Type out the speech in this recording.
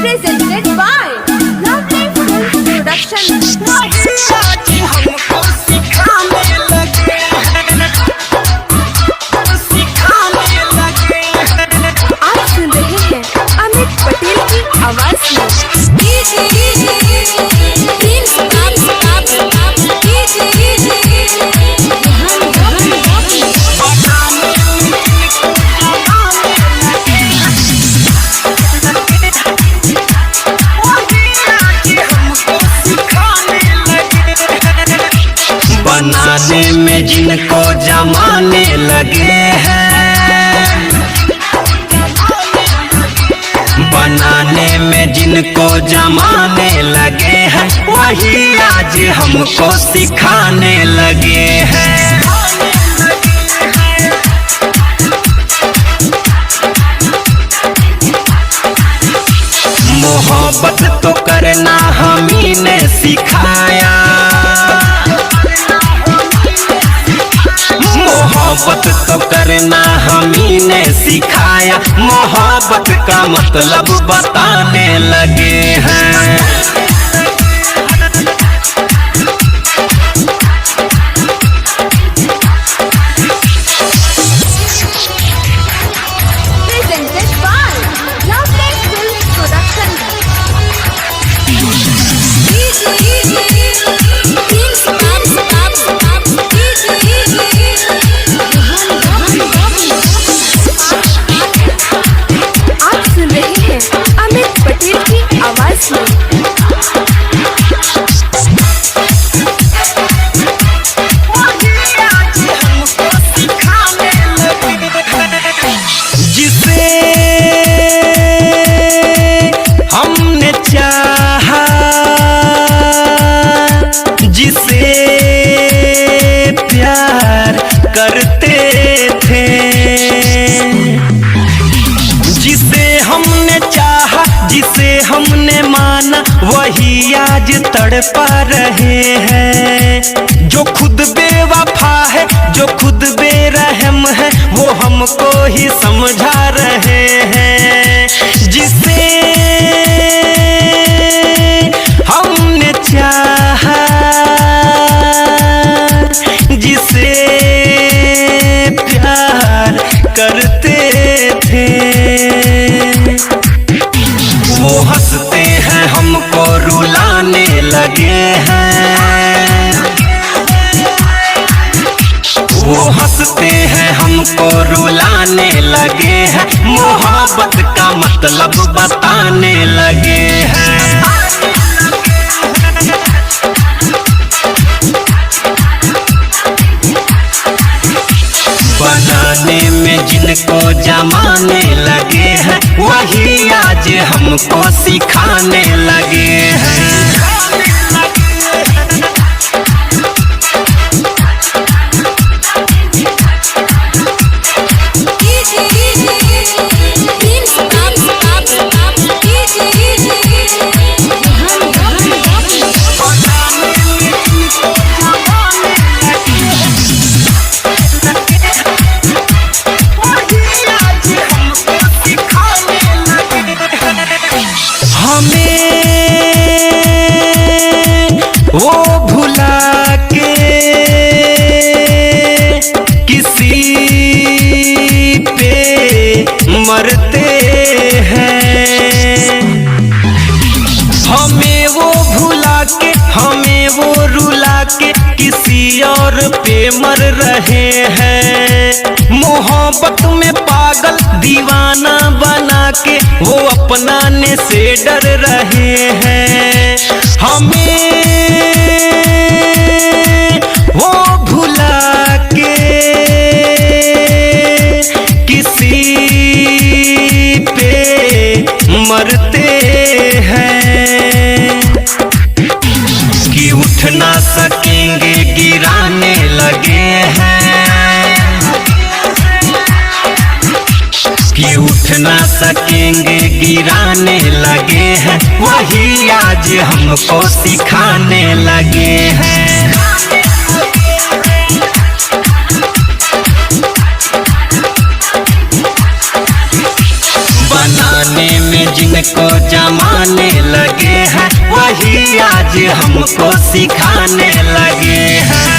presented by Lovely Film Production। आप सुन रहे हैं अमित पटेल की आवाज में। बनाने में जिनको जमाने लगे हैं, बनाने में जिनको जमाने लगे हैं, वही आज हमको सिखाने लगे हैं। मोहब्बत तो करना हम ही ने सिखाया, मोहब्बत तो करना हम ही ने सिखाया, मोहब्बत का मतलब बताने लगे हैं। Presented by Lovely Film Production। आप सुन रहे हैं अमित पटेल की आवाज में। जिसे हमने चाहा, जिसे प्यार करते थे, जिसे हमने चाहा, जिसे हमने माना, वही आज तड़पा रहे हैं। जो खुद बेवफा है, जो खुद बेरहम है, वो हमको ही समझा रहे हैं। जिसे हमने चाहा, जिसे प्यार करते थे, वो हंसते हैं हमको रुलाने लगे हैं, वो हंसते हैं हमको रुलाने लगे हैं, मोहब्बत का मतलब बताने लगे हैं। बनाने में जिनको जमाने लगे हैं, वही आज हमको सिखाने लगे हैं। वो भुला के किसी पे मरते हैं, हमें वो भुला के, हमें वो रुला के किसी और पे मर रहे हैं। मोहब्बत में पागल दीवाना बना के वो अपनाने से डर रहे हैं। हमें वो भुला के किसी पे मरते हैं, कि उठ ना सकेंगे गिराने लगे हैं, कि उठ ना सकेंगे गिराने लगे हैं, वही आज हमको सिखाने लगे हैं। जिनको जमाने लगे हैं वही आज हमको सिखाने लगे हैं।